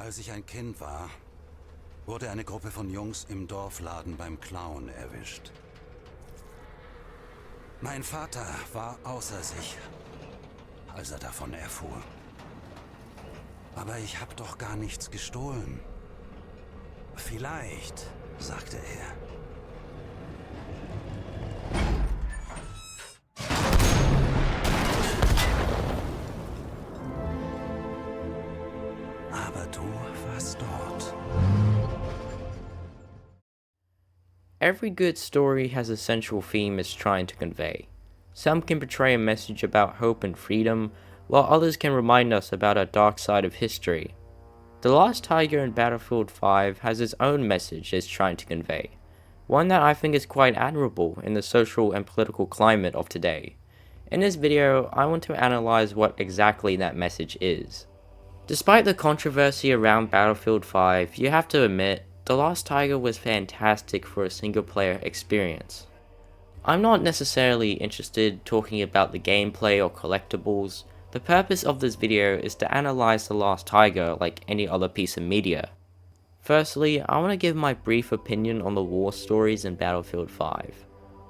Als ich ein Kind war, wurde eine Gruppe von Jungs im Dorfladen beim Klauen erwischt. Mein Vater war außer sich, als er davon erfuhr. Aber ich habe doch gar nichts gestohlen. Vielleicht, sagte er. Aber du warst dort. Every good story has a central theme it's trying to convey. Some can portray a message about hope and freedom, while others can remind us about a dark side of history. The Lost Tiger in Battlefield 5 has its own message it's trying to convey, one that I think is quite admirable in the social and political climate of today. In this video, I want to analyze what exactly that message is. Despite the controversy around Battlefield 5, you have to admit, The Lost Tiger was fantastic for a single player experience. I'm not necessarily interested talking about the gameplay or collectibles. The purpose of this video is to analyze The Lost Tiger like any other piece of media. Firstly, I want to give my brief opinion on the war stories in Battlefield 5.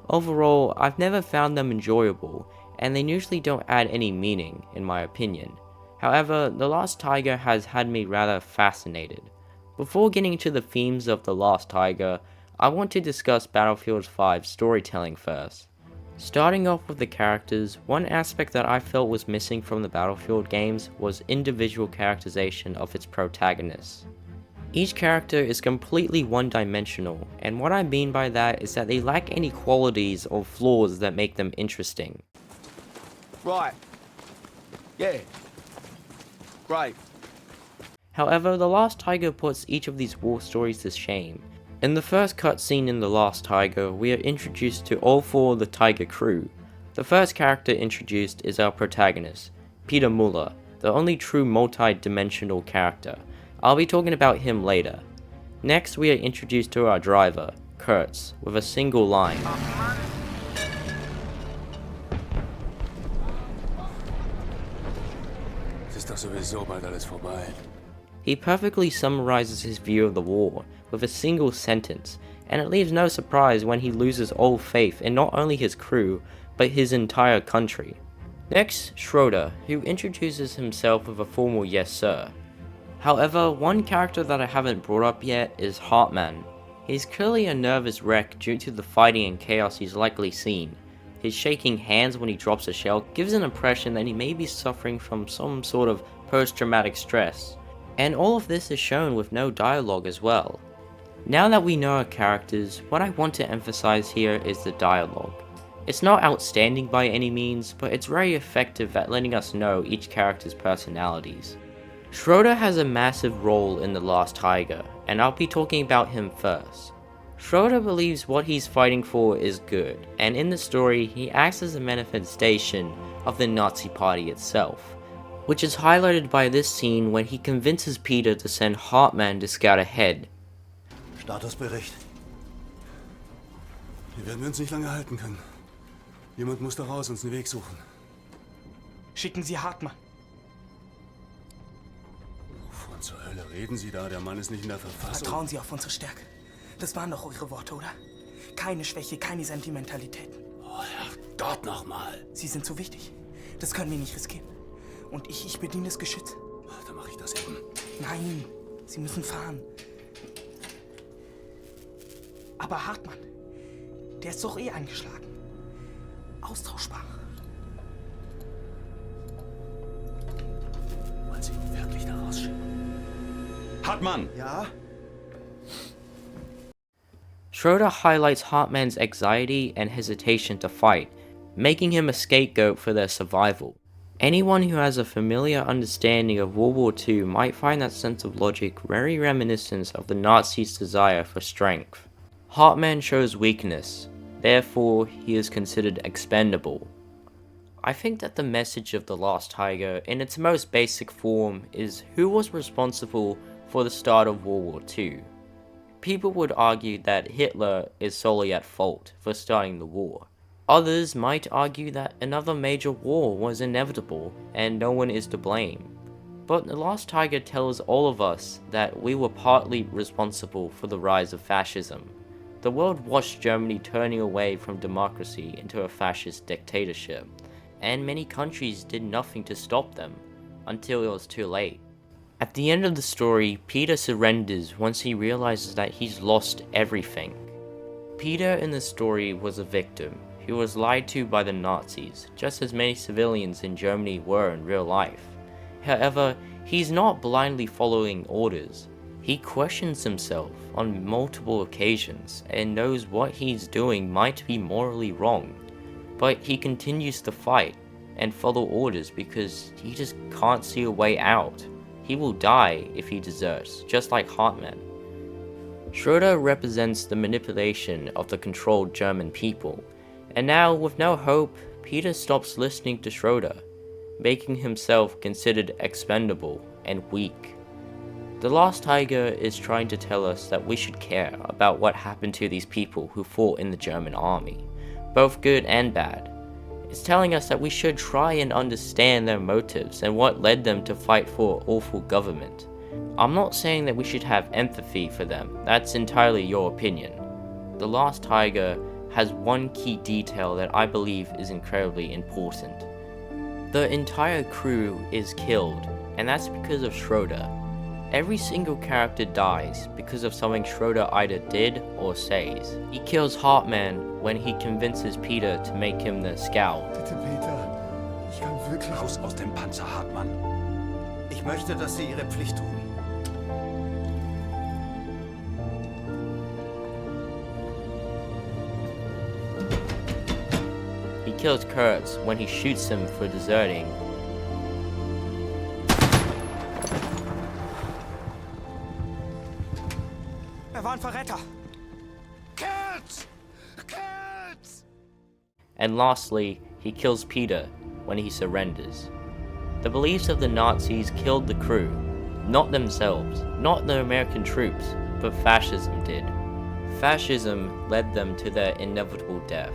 Overall, I've never found them enjoyable, and they usually don't add any meaning, in my opinion. However, The Lost Tiger has had me rather fascinated. Before getting into the themes of The Lost Tiger, I want to discuss Battlefield 5's storytelling first. Starting off with the characters, one aspect that I felt was missing from the Battlefield games was individual characterization of its protagonists. Each character is completely one-dimensional, and what I mean by that is that they lack any qualities or flaws that make them interesting. Right. Yeah. Great. However, The Lost Tiger puts each of these war stories to shame. In the first cutscene in The Lost Tiger, we are introduced to all four of the Tiger crew. The first character introduced is our protagonist, Peter Muller, the only true multi-dimensional character. I'll be talking about him later. Next, we are introduced to our driver, Kurtz, with a single line. Ist doch sowieso bald alles vorbei. He perfectly summarizes his view of the war with a single sentence, and it leaves no surprise when he loses all faith in not only his crew, but his entire country. Next, Schroeder, who introduces himself with a formal yes sir. However, one character that I haven't brought up yet is Hartman. He's clearly a nervous wreck due to the fighting and chaos he's likely seen. His shaking hands when he drops a shell gives an impression that he may be suffering from some sort of post-traumatic stress. And all of this is shown with no dialogue as well. Now that we know our characters, what I want to emphasize here is the dialogue. It's not outstanding by any means, but it's very effective at letting us know each character's personalities. Schroeder has a massive role in The Lost Tiger, and I'll be talking about him first. Schroeder believes what he's fighting for is good, and in the story he acts as a manifestation of the Nazi Party itself, which is highlighted by this scene when he convinces Peter to send Hartman to scout ahead. Statusbericht. Hier werden wir uns nicht lange halten können. Jemand muss da raus uns einen Weg suchen. Schicken Sie Hartmann. Wovon zur Hölle reden Sie da? Der Mann ist nicht in der Verfassung. Vertrauen Sie auf unsere Stärke. Das waren doch eure Worte, oder? Keine Schwäche, keine Sentimentalitäten. Oh, Herrgott nochmal. Sie sind zu wichtig. Das können wir nicht riskieren. Und ich bediene das Geschütz. Dann mache ich das eben. Nein, Sie müssen fahren. Aber Hartmann, der ist doch eh angeschlagen. Austauschbar. Wollen Sie ihn wirklich da rausschicken? Hartmann! Ja? Schroeder highlights Hartman's anxiety and hesitation to fight, making him a scapegoat for their survival. Anyone who has a familiar understanding of World War II might find that sense of logic very reminiscent of the Nazis' desire for strength. Hartman shows weakness, therefore he is considered expendable. I think that the message of The Lost Tiger in its most basic form is who was responsible for the start of World War II. People would argue that Hitler is solely at fault for starting the war. Others might argue that another major war was inevitable and no one is to blame. But The Last Tiger tells all of us that we were partly responsible for the rise of fascism. The world watched Germany turning away from democracy into a fascist dictatorship, and many countries did nothing to stop them, until it was too late. At the end of the story, Peter surrenders once he realizes that he's lost everything. Peter in the story was a victim. He was lied to by the Nazis, just as many civilians in Germany were in real life. However, he's not blindly following orders. He questions himself on multiple occasions and knows what he's doing might be morally wrong. But he continues to fight and follow orders because he just can't see a way out. He will die if he deserts, just like Hartmann. Schroeder represents the manipulation of the controlled German people, and now with no hope, Peter stops listening to Schroeder, making himself considered expendable and weak. The Last Tiger is trying to tell us that we should care about what happened to these people who fought in the German army, both good and bad. It's telling us that we should try and understand their motives and what led them to fight for an awful government. I'm not saying that we should have empathy for them, that's entirely your opinion. The Last Tiger has one key detail that I believe is incredibly important. The entire crew is killed, and that's because of Schroeder. Every single character dies because of something Schroeder either did or says. He kills Hartmann when he convinces Peter to make him the scout. Bitte, Peter. Ich kann wirklich... Raus aus dem Panzer, Hartmann. Ich möchte, dass Sie Ihre Pflicht tun. He kills Kurtz when he shoots him for deserting. war ein Verräter. Kurt! Kurt! And lastly, he kills Peter when he surrenders. The beliefs of the Nazis killed the crew, not themselves, not the American troops, but fascism did. Fascism led them to their inevitable death.